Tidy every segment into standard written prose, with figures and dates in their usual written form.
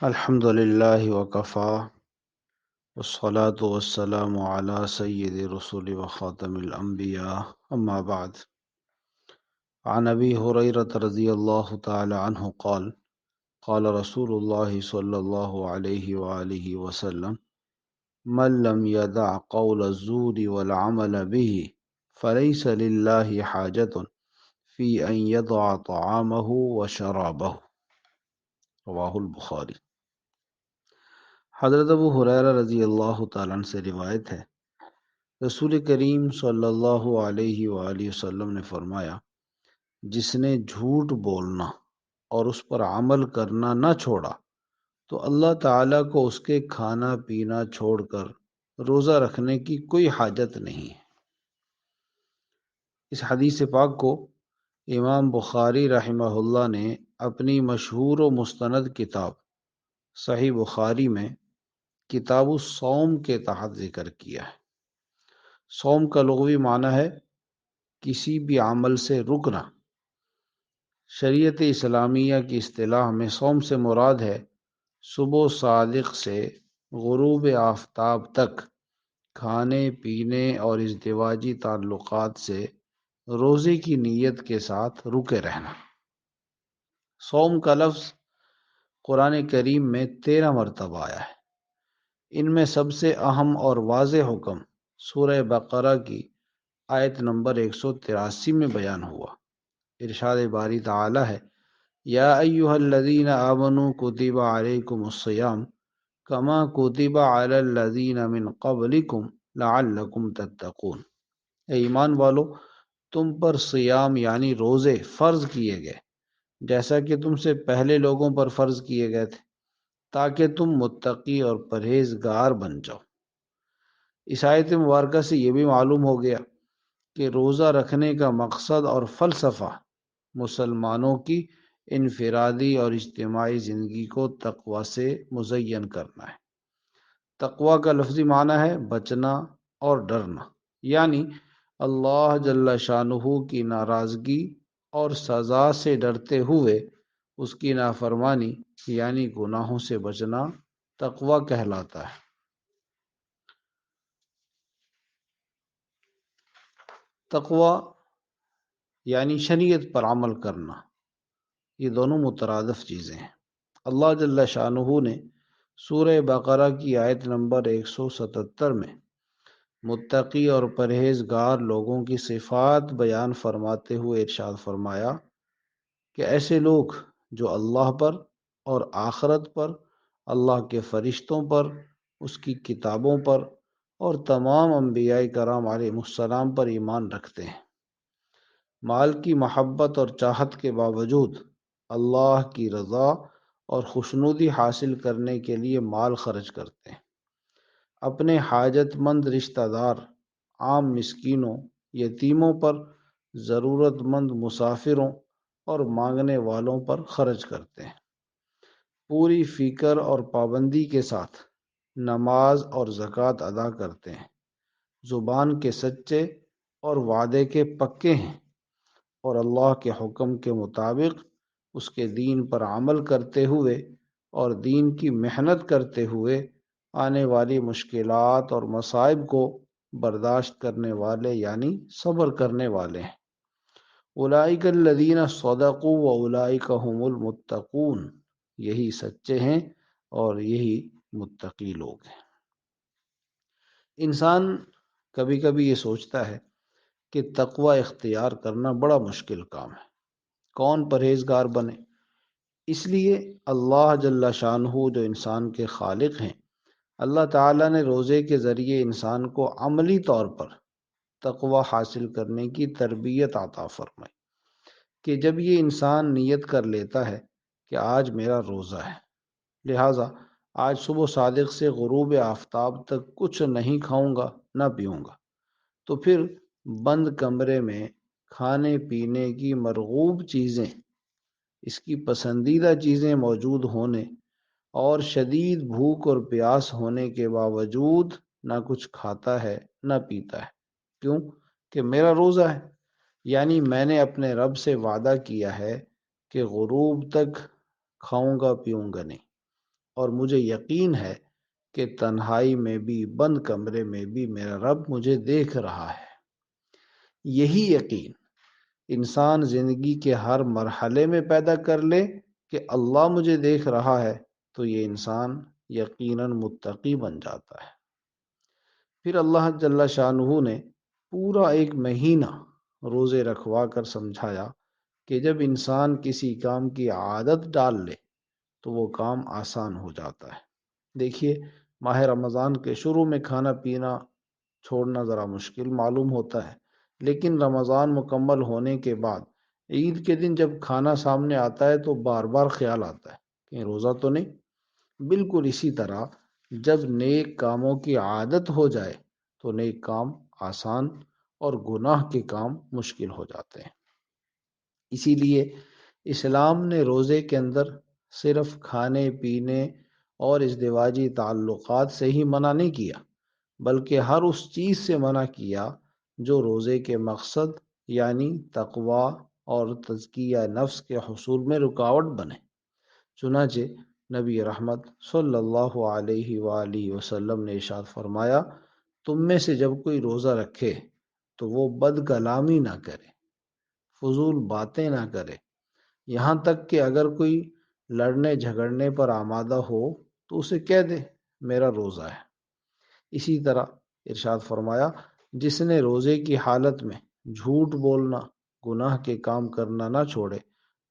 الحمد لله وكفى والصلاة والسلام على سيد الرسل وخاتم الأنبياء أما بعد. عن أبي هريرة رضي الله تعالى عنه قال قال رسول الله صلى الله عليه وآله وسلم من لم يدع قول الزور والعمل به فليس لله حاجة في أن يضع طعامه وشرابه. رواہ البخاری۔ حضرت ابو ہریرہ رضی اللہ تعالیٰ عنہ سے روایت ہے، رسول کریم صلی اللہ علیہ وآلہ وسلم نے فرمایا، جس نے جھوٹ بولنا اور اس پر عمل کرنا نہ چھوڑا تو اللہ تعالیٰ کو اس کے کھانا پینا چھوڑ کر روزہ رکھنے کی کوئی حاجت نہیں ہے۔ اس حدیث پاک کو امام بخاری رحمہ اللہ نے اپنی مشہور و مستند کتاب صحیح بخاری میں کتاب الصوم کے تحت ذکر کیا ہے۔ صوم کا لغوی معنی ہے کسی بھی عمل سے رکنا۔ شریعت اسلامیہ کی اصطلاح میں صوم سے مراد ہے صبح صادق سے غروب آفتاب تک کھانے پینے اور ازدواجی تعلقات سے روزے کی نیت کے ساتھ رکے رہنا۔ صوم کا لفظ قرآن کریم میں 13 مرتبہ آیا ہے۔ ان میں سب سے اہم اور واضح حکم سورہ بقرہ کی آیت نمبر 183 میں بیان ہوا۔ ارشاد باری تعالی ہے، یا ایہا الذین آمنوا کتب علیکم الصیام کما کتب علی الذین من قبلکم لعلکم تتقون۔ اے ایمان والو، تم پر صیام یعنی روزے فرض کیے گئے جیسا کہ تم سے پہلے لوگوں پر فرض کیے گئے تھے تاکہ تم متقی اور پرہیزگار بن جاؤ۔ اس آیت مبارکہ سے یہ بھی معلوم ہو گیا کہ روزہ رکھنے کا مقصد اور فلسفہ مسلمانوں کی انفرادی اور اجتماعی زندگی کو تقوی سے مزین کرنا ہے۔ تقوی کا لفظی معنی ہے بچنا اور ڈرنا، یعنی اللہ جل شانہ کی ناراضگی اور سزا سے ڈرتے ہوئے اس کی نافرمانی یعنی گناہوں سے بچنا تقوی کہلاتا ہے۔ تقوی یعنی شریعت پر عمل کرنا، یہ دونوں مترادف چیزیں ہیں۔ اللہ جل شانہ نے سورہ بقرہ کی آیت نمبر 177 میں متقی اور پرہیزگار لوگوں کی صفات بیان فرماتے ہوئے ارشاد فرمایا کہ ایسے لوگ جو اللہ پر اور آخرت پر، اللہ کے فرشتوں پر، اس کی کتابوں پر اور تمام انبیاء کرام علیہ السلام پر ایمان رکھتے ہیں، مال کی محبت اور چاہت کے باوجود اللہ کی رضا اور خوشنودی حاصل کرنے کے لیے مال خرچ کرتے ہیں، اپنے حاجت مند رشتہ دار، عام مسکینوں، یتیموں پر، ضرورت مند مسافروں اور مانگنے والوں پر خرچ کرتے ہیں، پوری فکر اور پابندی کے ساتھ نماز اور زکوٰۃ ادا کرتے ہیں، زبان کے سچے اور وعدے کے پکے ہیں، اور اللہ کے حکم کے مطابق اس کے دین پر عمل کرتے ہوئے اور دین کی محنت کرتے ہوئے آنے والی مشکلات اور مصائب کو برداشت کرنے والے یعنی صبر کرنے والے ہیں۔ اولئک الذین صدقوا واولئک هم المتقون، یہی سچے ہیں اور یہی متقی لوگ ہیں۔ انسان کبھی کبھی یہ سوچتا ہے کہ تقوی اختیار کرنا بڑا مشکل کام ہے، کون پرہیزگار بنے؟ اس لیے اللہ جل شانہ جو انسان کے خالق ہیں، اللہ تعالیٰ نے روزے کے ذریعے انسان کو عملی طور پر تقوی حاصل کرنے کی تربیت عطا فرمائی کہ جب یہ انسان نیت کر لیتا ہے کہ آج میرا روزہ ہے، لہٰذا آج صبح صادق سے غروب آفتاب تک کچھ نہیں کھاؤں گا نہ پیوں گا، تو پھر بند کمرے میں کھانے پینے کی مرغوب چیزیں، اس کی پسندیدہ چیزیں موجود ہونے اور شدید بھوک اور پیاس ہونے کے باوجود نہ کچھ کھاتا ہے نہ پیتا ہے۔ کیوں؟ کہ میرا روزہ ہے، یعنی میں نے اپنے رب سے وعدہ کیا ہے کہ غروب تک کھاؤں گا پیوں گا نہیں، اور مجھے یقین ہے کہ تنہائی میں بھی بند کمرے میں بھی میرا رب مجھے دیکھ رہا ہے۔ یہی یقین انسان زندگی کے ہر مرحلے میں پیدا کر لے کہ اللہ مجھے دیکھ رہا ہے، تو یہ انسان یقیناً متقی بن جاتا ہے۔ پھر اللہ جل شانہ نے پورا ایک مہینہ روزے رکھوا کر سمجھایا کہ جب انسان کسی کام کی عادت ڈال لے تو وہ کام آسان ہو جاتا ہے۔ دیکھیے، ماہ رمضان کے شروع میں کھانا پینا چھوڑنا ذرا مشکل معلوم ہوتا ہے، لیکن رمضان مکمل ہونے کے بعد عید کے دن جب کھانا سامنے آتا ہے تو بار بار خیال آتا ہے کہ روزہ تو نہیں۔ بالکل اسی طرح جب نیک کاموں کی عادت ہو جائے تو نیک کام آسان اور گناہ کے کام مشکل ہو جاتے ہیں۔ اسی لیے اسلام نے روزے کے اندر صرف کھانے پینے اور ازدواجی تعلقات سے ہی منع نہیں کیا، بلکہ ہر اس چیز سے منع کیا جو روزے کے مقصد یعنی تقوی اور تزکیہ نفس کے حصول میں رکاوٹ بنے۔ چنانچہ نبی رحمت صلی اللہ علیہ وآلہ وسلم نے ارشاد فرمایا، تم میں سے جب کوئی روزہ رکھے تو وہ بد کلامی نہ کرے، فضول باتیں نہ کرے، یہاں تک کہ اگر کوئی لڑنے جھگڑنے پر آمادہ ہو تو اسے کہہ دے میرا روزہ ہے۔ اسی طرح ارشاد فرمایا، جس نے روزے کی حالت میں جھوٹ بولنا، گناہ کے کام کرنا نہ چھوڑے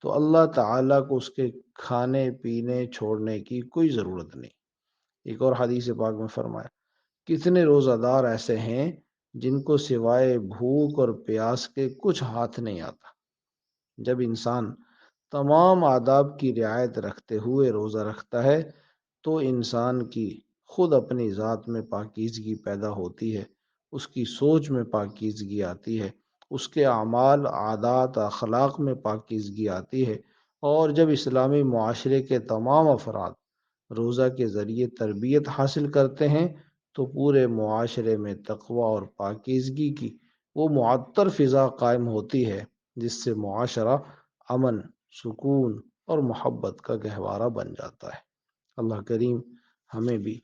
تو اللہ تعالیٰ کو اس کے کھانے پینے چھوڑنے کی کوئی ضرورت نہیں۔ ایک اور حدیث پاک میں فرمایا، کتنے روزہ دار ایسے ہیں جن کو سوائے بھوک اور پیاس کے کچھ ہاتھ نہیں آتا۔ جب انسان تمام آداب کی رعایت رکھتے ہوئے روزہ رکھتا ہے تو انسان کی خود اپنی ذات میں پاکیزگی پیدا ہوتی ہے، اس کی سوچ میں پاکیزگی آتی ہے، اس کے اعمال عادات اخلاق میں پاکیزگی آتی ہے، اور جب اسلامی معاشرے کے تمام افراد روزہ کے ذریعے تربیت حاصل کرتے ہیں تو پورے معاشرے میں تقوی اور پاکیزگی کی وہ معطر فضا قائم ہوتی ہے جس سے معاشرہ امن، سکون اور محبت کا گہوارہ بن جاتا ہے۔ اللہ کریم ہمیں بھی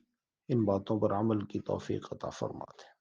ان باتوں پر عمل کی توفیق عطا فرماتے ہیں۔